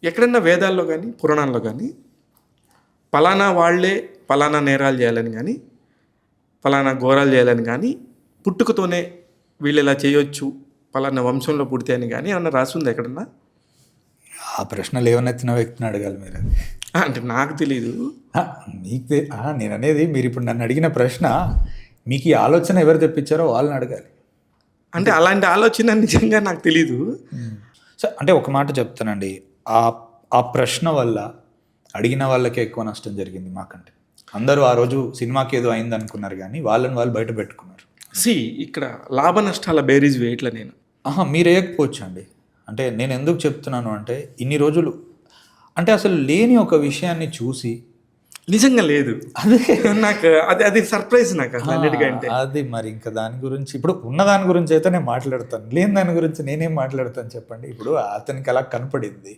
ఎక్కడన్నా వేదాల్లో కానీ పురాణాల్లో కానీ పలానా వాళ్ళే పలానా నేరాలు చేయాలని కానీ పలానా ఘోరాలు చేయాలని కానీ పుట్టుకతోనే వీళ్ళు ఇలా చేయొచ్చు పలానా వంశంలో పుడితే అని కానీ ఏమన్నా రాసింది ఎక్కడన్నా? ఆ ప్రశ్నలు ఏమనెత్తిన వ్యక్తిని అడగాలి మీరు. అంటే నాకు తెలీదు. మీకు నేను అనేది మీరు ఇప్పుడు నన్ను అడిగిన ప్రశ్న మీకు ఈ ఆలోచన ఎవరు తెప్పించారో వాళ్ళని అడగాలి. అంటే అలాంటి ఆలోచన నిజంగా నాకు తెలీదు. సో అంటే ఒక మాట చెప్తానండి, ఆ ప్రశ్న వల్ల అడిగిన వాళ్ళకే ఎక్కువ నష్టం జరిగింది మాకంటే. అందరూ ఆ రోజు సినిమాకి ఏదో అయింది అనుకున్నారు కానీ వాళ్ళని వాళ్ళు బయట పెట్టుకున్నారు. ఇక్కడ లాభ నష్టాల బేరీజ్ వేయట్లా నేను. మీరు వేయకపోవచ్చు అండి. అంటే నేను ఎందుకు చెప్తున్నాను అంటే ఇన్ని రోజులు అంటే అసలు లేని ఒక విషయాన్ని చూసి నిజంగా లేదు అదే నాకు అది సర్ప్రైజ్ నాకు అసలు అన్నిటికంటే. అది మరి ఇంకా దాని గురించి ఇప్పుడు ఉన్న దాని గురించి అయితే నేను మాట్లాడతాను, లేని దాని గురించి నేనేం మాట్లాడతాను చెప్పండి. ఇప్పుడు అతనికి అలా కనపడింది,